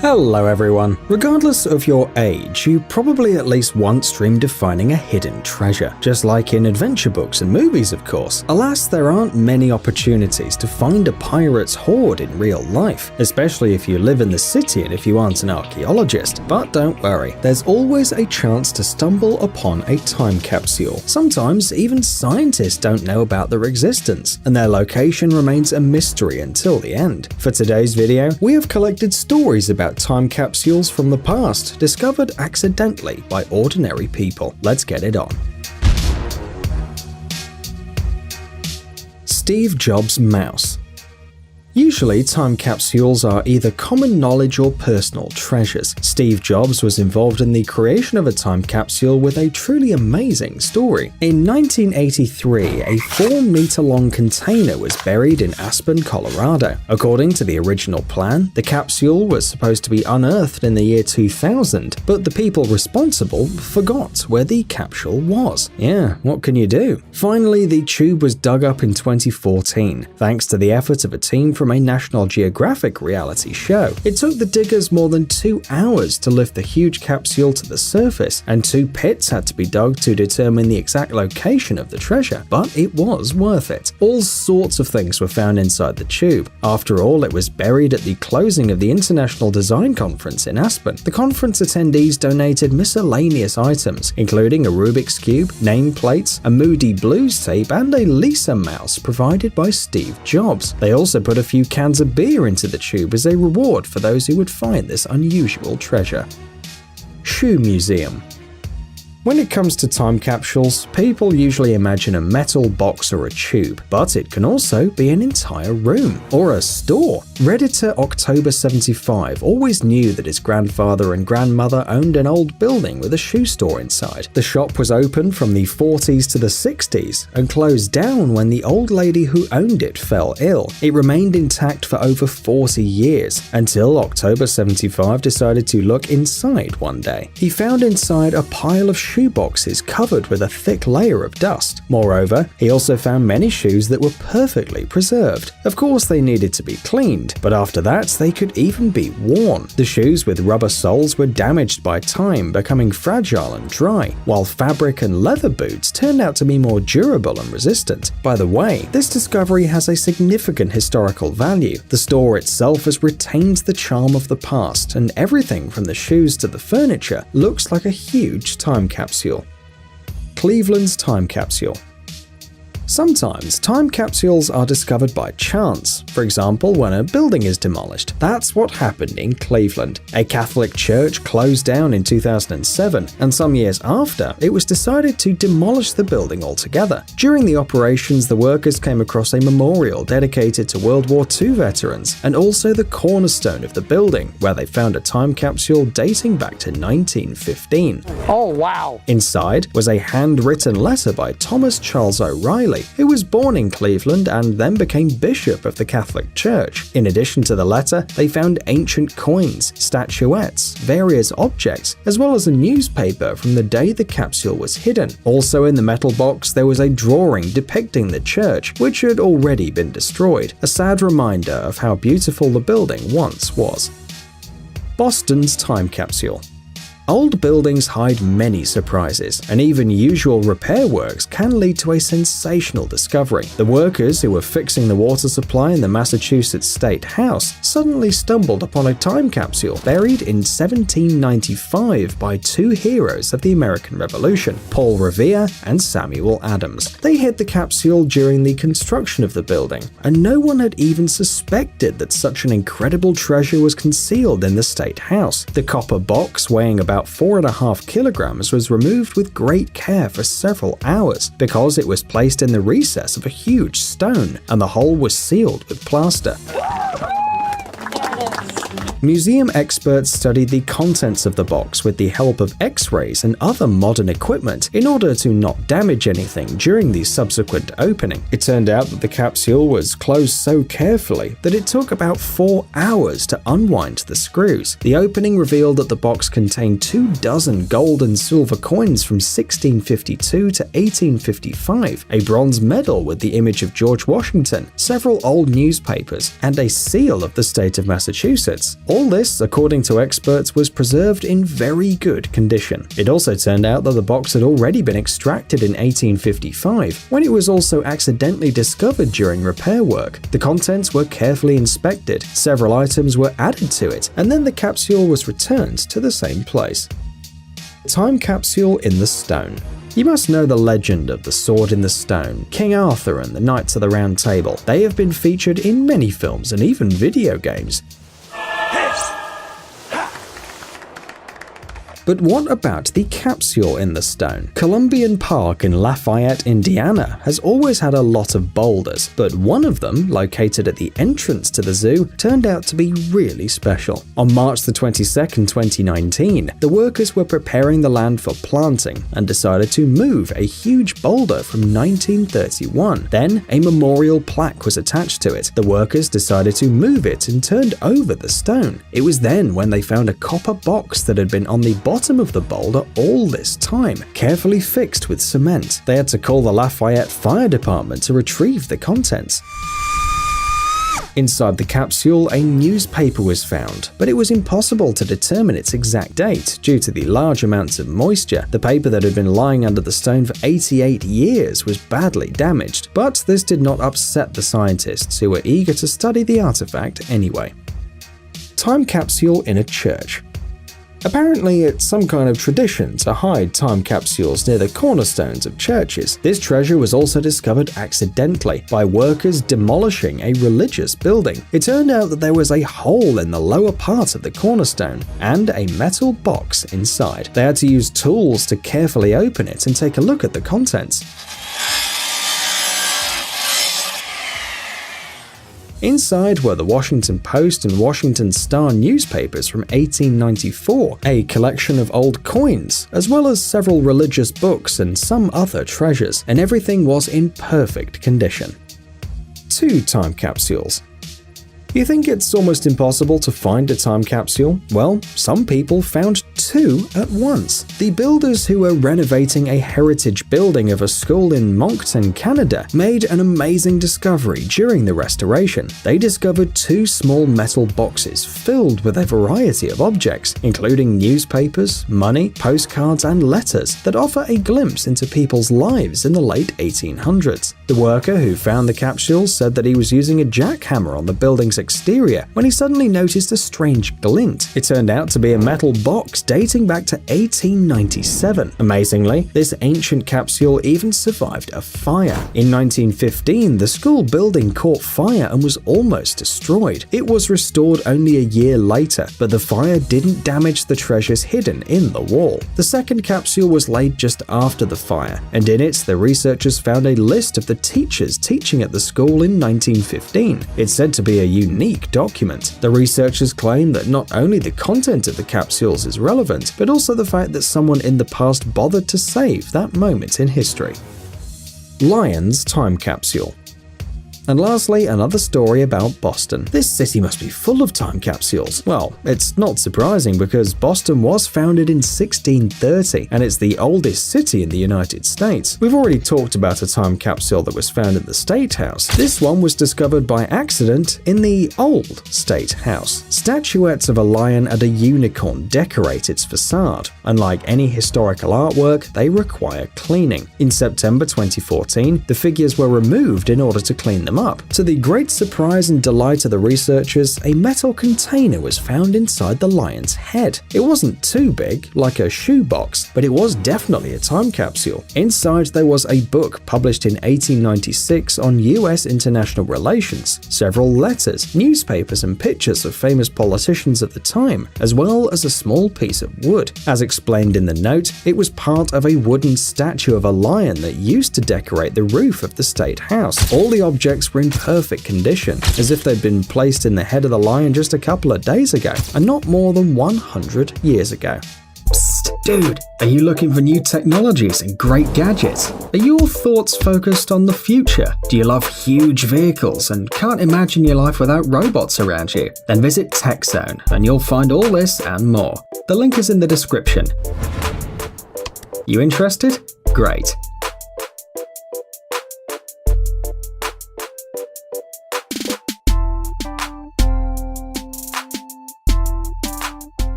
Hello everyone. Regardless of your age, you probably at least once dreamed of finding a hidden treasure. Just like in adventure books and movies, of course. Alas, there aren't many opportunities to find a pirate's hoard in real life, especially if you live in the city and if you aren't an archaeologist. But don't worry, there's always a chance to stumble upon a time capsule. Sometimes even scientists don't know about their existence, and their location remains a mystery until the end. For today's video, we have collected stories about time capsules from the past, discovered accidentally by ordinary people. Let's get it on. Steve Jobs' mouse. Usually, time capsules are either common knowledge or personal treasures. Steve Jobs was involved in the creation of a time capsule with a truly amazing story. In 1983, a 4-meter-long container was buried in Aspen, Colorado. According to the original plan, the capsule was supposed to be unearthed in the year 2000, but the people responsible forgot where the capsule was. Yeah, what can you do? Finally, the tube was dug up in 2014, thanks to the effort of a team from a National Geographic reality show. It took the diggers more than 2 hours to lift the huge capsule to the surface, and 2 pits had to be dug to determine the exact location of the treasure, but it was worth it. All sorts of things were found inside the tube. After all, it was buried at the closing of the International Design Conference in Aspen. The conference attendees donated miscellaneous items, including a Rubik's Cube, nameplates, a Moody Blues tape, and a Lisa mouse provided by Steve Jobs. They also put a few cans of beer into the tube as a reward for those who would find this unusual treasure. Shoe Museum. When it comes to time capsules, people usually imagine a metal box or a tube, but it can also be an entire room or a store. Redditor October75 always knew that his grandfather and grandmother owned an old building with a shoe store inside. The shop was open from the 40s to the 60s and closed down when the old lady who owned it fell ill. It remained intact for over 40 years until October75 decided to look inside one day. He found inside a pile of shoe boxes covered with a thick layer of dust. Moreover, he also found many shoes that were perfectly preserved. Of course, they needed to be cleaned, but after that, they could even be worn. The shoes with rubber soles were damaged by time, becoming fragile and dry, while fabric and leather boots turned out to be more durable and resistant. By the way, this discovery has a significant historical value. The store itself has retained the charm of the past, and everything from the shoes to the furniture looks like a huge time capsule. Cleveland's time capsule. Sometimes time capsules are discovered by chance, for example when a building is demolished. That's what happened in Cleveland. A Catholic church closed down in 2007, and some years after, it was decided to demolish the building altogether. During the operations, the workers came across a memorial dedicated to World War II veterans, and also the cornerstone of the building, where they found a time capsule dating back to 1915. Oh, wow! Inside was a handwritten letter by Thomas Charles O'Reilly, who was born in Cleveland and then became bishop of the Catholic Church. In addition to the letter, they found ancient coins, statuettes, various objects, as well as a newspaper from the day the capsule was hidden. Also in the metal box, there was a drawing depicting the church, which had already been destroyed, a sad reminder of how beautiful the building once was. Boston's time capsule. Old buildings hide many surprises, and even usual repair works can lead to a sensational discovery. The workers who were fixing the water supply in the Massachusetts State House suddenly stumbled upon a time capsule buried in 1795 by 2 heroes of the American Revolution, Paul Revere and Samuel Adams. They hid the capsule during the construction of the building, and no one had even suspected that such an incredible treasure was concealed in the State House. The copper box, weighing about 4.5 kilograms, was removed with great care for several hours because it was placed in the recess of a huge stone, and the hole was sealed with plaster. Museum experts studied the contents of the box with the help of X-rays and other modern equipment in order to not damage anything during the subsequent opening. It turned out that the capsule was closed so carefully that it took about 4 hours to unwind the screws. The opening revealed that the box contained 24 gold and silver coins from 1652 to 1855, a bronze medal with the image of George Washington, several old newspapers, and a seal of the state of Massachusetts. exits. All this, according to experts, was preserved in very good condition. It also turned out that the box had already been extracted in 1855, when it was also accidentally discovered during repair work. The contents were carefully inspected, several items were added to it, and then the capsule was returned to the same place. Time capsule in the stone. You must know the legend of the sword in the stone, King Arthur and the Knights of the Round Table. They have been featured in many films and even video games. But what about the capsule in the stone? Columbian Park in Lafayette, Indiana has always had a lot of boulders, but one of them, located at the entrance to the zoo, turned out to be really special. On March the 22nd, 2019, the workers were preparing the land for planting and decided to move a huge boulder from 1931. Then, a memorial plaque was attached to it. The workers decided to move it and turned over the stone. It was then when they found a copper box that had been on the bottom of the boulder all this time, carefully fixed with cement. They had to call the Lafayette Fire Department to retrieve the contents. Inside the capsule, a newspaper was found, but it was impossible to determine its exact date due to the large amounts of moisture. The paper that had been lying under the stone for 88 years was badly damaged, but this did not upset the scientists who were eager to study the artifact anyway. Time capsule in a church. Apparently, it's some kind of tradition to hide time capsules near the cornerstones of churches. This treasure was also discovered accidentally by workers demolishing a religious building. It turned out that there was a hole in the lower part of the cornerstone and a metal box inside. They had to use tools to carefully open it and take a look at the contents. Inside were the Washington Post and Washington Star newspapers from 1894, a collection of old coins, as well as several religious books and some other treasures, and everything was in perfect condition. 2 time capsules. You think it's almost impossible to find a time capsule? Well, some people found 2 at once. The builders who were renovating a heritage building of a school in Moncton, Canada, made an amazing discovery during the restoration. They discovered 2 small metal boxes filled with a variety of objects, including newspapers, money, postcards, and letters that offer a glimpse into people's lives in the late 1800s. The worker who found the capsules said that he was using a jackhammer on the building's exterior when he suddenly noticed a strange glint. It turned out to be a metal box dating back to 1897. Amazingly, this ancient capsule even survived a fire. In 1915, the school building caught fire and was almost destroyed. It was restored only a year later, but the fire didn't damage the treasures hidden in the wall. The second capsule was laid just after the fire, and in it, the researchers found a list of the teachers teaching at the school in 1915. It's said to be a unique document. The researchers claim that not only the content of the capsules is relevant, but also the fact that someone in the past bothered to save that moment in history. Lion's time capsule. And lastly, another story about Boston. This city must be full of time capsules. Well, it's not surprising because Boston was founded in 1630 and it's the oldest city in the United States. We've already talked about a time capsule that was found in the State House. This one was discovered by accident in the Old State House. Statuettes of a lion and a unicorn decorate its facade. Unlike any historical artwork, they require cleaning. In September 2014, the figures were removed in order to clean them up. To the great surprise and delight of the researchers, a metal container was found inside the lion's head. It wasn't too big, like a shoebox, but it was definitely a time capsule. Inside there was a book published in 1896 on US international relations, several letters, newspapers and pictures of famous politicians at the time, as well as a small piece of wood. As explained in the note, it was part of a wooden statue of a lion that used to decorate the roof of the State House. All the objects were in perfect condition, as if they'd been placed in the head of the lion just a couple of days ago, and not more than 100 years ago. Psst, dude, are you looking for new technologies and great gadgets? Are your thoughts focused on the future? Do you love huge vehicles and can't imagine your life without robots around you? Then visit TechZone and you'll find all this and more. The link is in the description. You interested? Great.